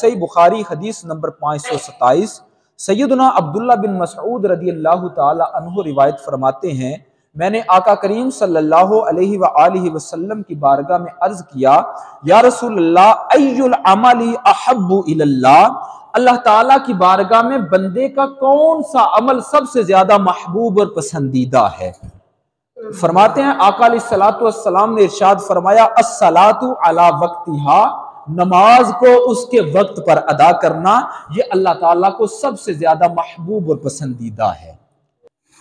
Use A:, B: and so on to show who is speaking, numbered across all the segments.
A: सही बुखारी हदीस नंबर 527। सैयदना अब्दुल्ला बिन मसऊद रदी अल्लाह ताला अन्हु रिवायत फरमाते हैं, मैंने आका करीम सल्लल्लाहु अलैहि वसल्लम की बारगाह में अर्ज किया, या रसूलल्लाह अय्युल अमली अहब्बु इलल्लाह, अल्लाह ताला की बारगाह में बंदे का कौन सा अमल सबसे ज्यादा महबूब और पसंदीदा है। फरमाते हैं आका अलैहिस्सलातु वस्सलाम ने इरशाद फरमाया, अस्सलातु अला वक्तिहा, नमाज को उसके वक्त पर अदा करना, ये अल्लाह ताला को सबसे ज्यादा महबूब और पसंदीदा है।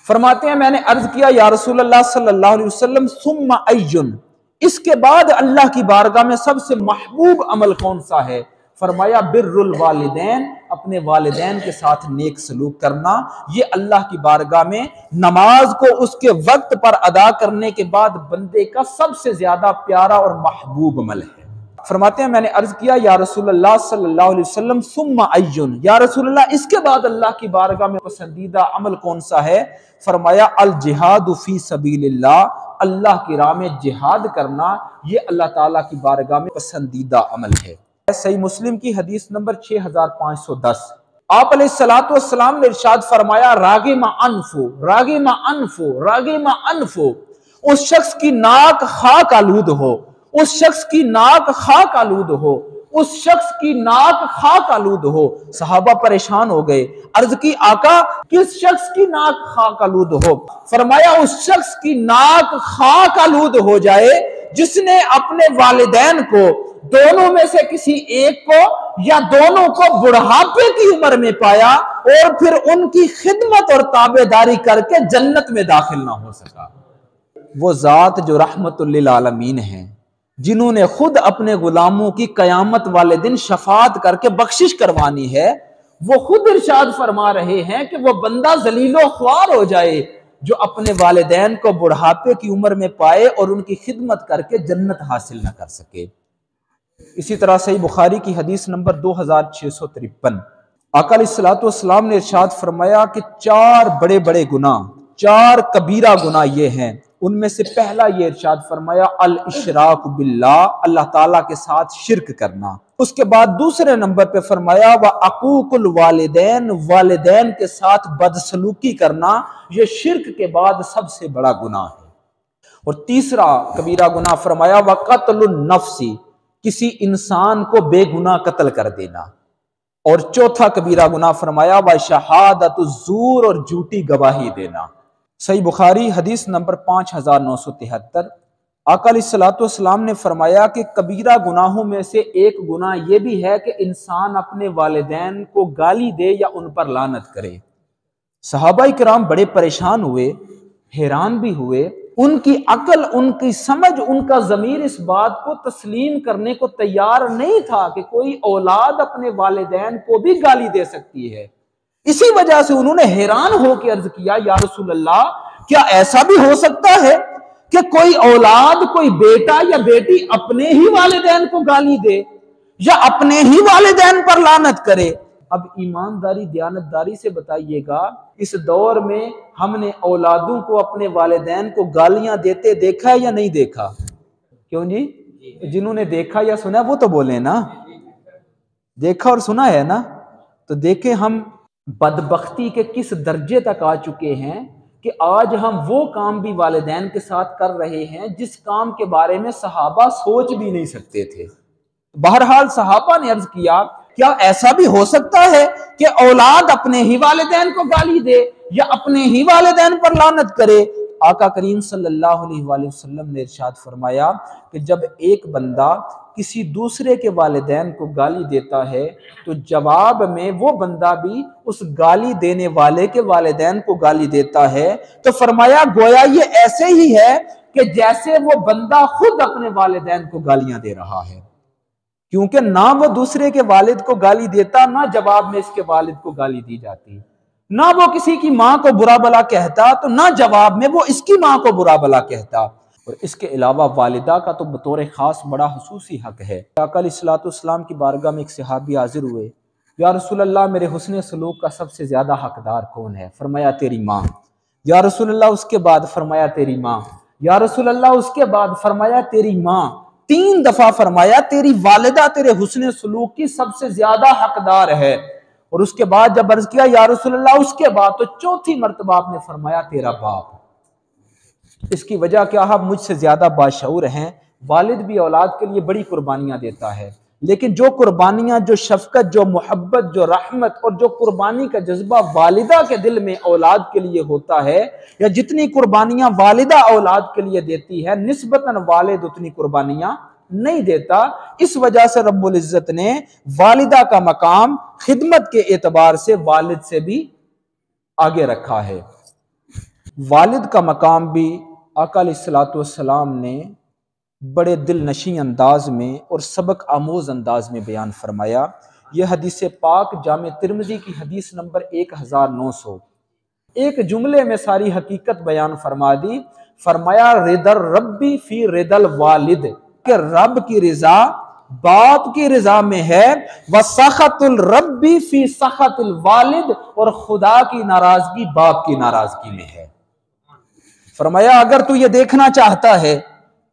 A: फरमाते हैं मैंने अर्ज किया, या रसूलल्लाह सल्लल्लाहु अलैहि वसल्लम सुम्मा अय्युन, इसके बाद अल्लाह की बारगाह में सबसे महबूब अमल कौन सा है। फरमाया बिर्रुल वालिदैन, अपने वालिदैन के साथ नेक सलूक करना, ये अल्लाह की बारगाह में नमाज को उसके वक्त पर अदा करने के बाद बंदे का सबसे ज्यादा प्यारा और महबूब अमल है। फरमाते हैं मैंने अर्ज किया, या रसूलल्लाह सल्लल्लाहु अलैहि वसल्लम सुम्मा अय्युन, या रसूलल्लाह इसके बाद अल्लाह की बारगाह में पसंदीदा अमल कौन सा है। फरमाया अल जिहादु फी सबीलिल्लाह, अल्लाह की राह में जिहाद करना, ये अल्लाह ताला की बारगाह में पसंदीदा अमल है। सही मुस्लिम की हदीस नंबर 6510। आप अलैहिस्सलातु वस्सलाम ने इरशाद फरमाया, रागिमा अनफु, रागिमा अनफु, रागिमा अनफु, उस शख्स की नाक खाक आलूद हो, उस शख्स की नाक खाक आलूद हो, उस शख्स की नाक खाक आलूद हो। सहाबा परेशान हो गए, अर्ज की आका किस शख्स की नाक खाक आलूद हो। फरमाया उस शख्स की नाक खाक आलूद हो जाए जिसने अपने वालिदैन को, दोनों में से किसी एक को या दोनों को बुढ़ापे की उम्र में पाया और फिर उनकी खिदमत और ताबेदारी करके जन्नत में दाखिल ना हो सका। वो जात जो रहमतुल लिल आलमीन है, जिन्होंने खुद अपने गुलामों की कयामत वाले दिन शफात करके बख्शिश करवानी है, वो खुद इरशाद फरमा रहे हैं कि वो बंदा जलीलो ख्वार हो जाए जो अपने वालिदैन को बुढ़ापे की उम्र में पाए और उनकी खिदमत करके जन्नत हासिल न कर सके। इसी तरह सही बुखारी की हदीस नंबर 2653। आका अलैहिस्सलातु वस्सलाम ने इरशाद फरमाया कि 4 बड़े बड़े गुनाह, 4 कबीरा गुनाह ये हैं। उनमें से पहला ये इरशाद फरमाया अल इशराक बिल्लाह, अल्लाह ताला के साथ शिरक करना। उसके बाद दूसरे नंबर पे फरमाया व अकूकुल वालिदैन, वालिदैन के साथ बदसलूकी करना, ये शिरक के बाद सबसे बड़ा गुनाह है। और तीसरा कबीरा गुनाह फरमाया व कत्लुन नफ्सी, किसी इंसान को बेगुनाह कत्ल कर देना। और चौथा कबीरा गुनाह फरमाया व शहादतुज़्ज़ूर, और झूठी गवाही देना। सही बुखारी हदीस नंबर 5973। आका अलैहिस्सलातु वस्सलाम ने फरमाया कि कबीरा गुनाहों में से एक गुनाह यह भी है कि इंसान अपने वालिदैन को गाली दे या उन पर लानत करे। सहाबा इकराम बड़े परेशान हुए, हैरान भी हुए। उनकी अकल, उनकी समझ, उनका ज़मीर इस बात को तस्लीम करने को तैयार नहीं था कि कोई औलाद अपने वालिदैन को भी गाली दे सकती है। इसी वजह से उन्होंने हैरान होकर अर्ज किया, या रसूल अल्लाह क्या ऐसा भी हो सकता है कि कोई औलाद, कोई बेटा या बेटी अपने ही वालिदैन को गाली दे या अपने ही वालिदैन पर लानत करे। अब ईमानदारी, दयानतदारी से बताइएगा, इस दौर में हमने औलादों को अपने वालिदैन को गालियां देते देखा है या नहीं देखा? क्यों जी? जिन्होंने देखा या सुना वो तो बोले ना। देखा और सुना है ना, तो देखे हम बदबख्ती के किस दर्जे तक आ चुके हैं कि आज हम वो काम भी वालिदैन के साथ कर रहे हैं जिस काम के बारे में सहाबा सोच भी नहीं सकते थे। बहरहाल सहाबा ने अर्ज किया, क्या ऐसा भी हो सकता है कि औलाद अपने ही वालिदैन को गाली दे या अपने ही वालिदैन पर लानत करे? आका करीम सल्लल्लाहु अलैहि वसल्लम ने इरशाद फरमाया कि जब एक बंदा किसी दूसरे के वालिदैन को गाली देता है तो जवाब में वो बंदा भी उस गाली देने वाले के वालिदैन को गाली देता है, तो फरमाया गोया ये ऐसे ही है कि जैसे वो बंदा खुद अपने वालिदैन को गालियां दे रहा है। क्योंकि ना वो दूसरे के वालिद को गाली देता, ना जवाब में इसके वालिद को गाली दी जाती, ना वो किसी की माँ को बुरा भला कहता, तो ना जवाब में वो इसकी माँ को बुरा भला कहता। और इसके अलावा वालिदा का तो बतौर खास बड़ा हुसूसी हक है। आका अलैहिस्सलातु वस्सलाम की बारगाह में एक सहाबी हाजिर हुए, या रसूल अल्लाह मेरे हुस्न सलूक का सबसे ज्यादा हकदार कौन है? फरमाया तेरी माँ। या रसूल अल्लाह उसके बाद? फरमाया तेरी माँ। या रसूल अल्लाह उसके बाद? फरमाया तेरी माँ। 3 दफा फरमाया तेरी वालिदा तेरे हुस्न सलूक की सबसे ज्यादा हकदार है। और उसके बाद जब अर्ज किया या रसूलल्लाह उसके बाद, तो चौथी मर्तबा आपने फरमाया तेरा बाप। इसकी वजह क्या, आप मुझसे ज्यादा बाशऊर हैं। वालिद भी औलाद के लिए बड़ी कुर्बानियां देता है, लेकिन जो कुर्बानियां, जो शफकत, जो मोहब्बत, जो रहमत और जो कुर्बानी का जज्बा वालिदा के दिल में औलाद के लिए होता है, या जितनी कुर्बानियां वालिदा औलाद के लिए देती है, निस्बतन वालिद उतनी कुर्बानियां नहीं देता। इस वजह से रब्बुल इज्जत ने वालिदा का मकाम खिदमत के एतबार से वालिद से भी आगे रखा है। वालिद का मकाम भी आका अलैहिस्सलातु वस्सलाम ने बड़े दिल नशी अंदाज में और सबक आमोज अंदाज में बयान फरमाया। यह हदीस पाक जामे तिर्मिज़ी की हदीस नंबर 1900, एक जुमले में सारी हकीकत बयान फरमा दी। फरमाया रिदर रब्बी फी रिदल वालिद, कि रब की रिजा बाप की रिजा में है, व सखतुल रब्बी फी सखतुल वालिद, और खुदा की नाराजगी बाप की नाराजगी में है। फरमाया अगर तू ये देखना चाहता है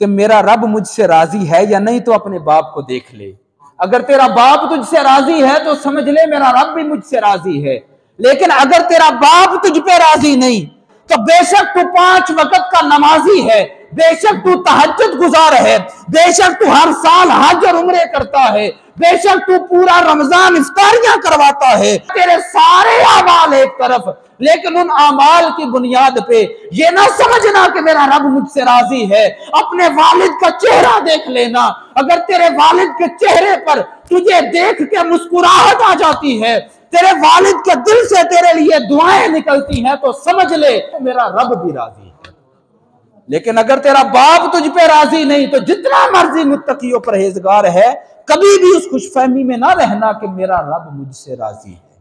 A: कि मेरा रब मुझसे राजी है या नहीं, तो अपने बाप को देख ले। अगर तेरा बाप तुझसे राजी है तो समझ ले मेरा रब भी मुझसे राजी है। लेकिन अगर तेरा बाप तुझ पे राजी नहीं, तो बेशक तू 5 वक्त का नमाजी है, बेशक तू तहज्जुद गुजार है, बेशक तू हर साल हज और उम्रे करता है, बेशक तू पूरा रमजान इफ्तारियां करवाता है, तेरे सारे अमाल एक तरफ, लेकिन उन अमाल की बुनियाद पे ये ना समझना कि मेरा रब मुझसे राजी है। अपने वालिद का चेहरा देख लेना। अगर तेरे वालिद के चेहरे पर तुझे देख के मुस्कुराहट आ जाती है, तेरे वालिद के दिल से तेरे लिए दुआएं निकलती हैं, तो समझ ले मेरा रब भी राजी है। लेकिन अगर तेरा बाप तुझ पे राजी नहीं, तो जितना मर्जी मुत्तकी और परहेजगार है, कभी भी उस खुशफहमी में ना रहना कि मेरा रब मुझसे राजी है।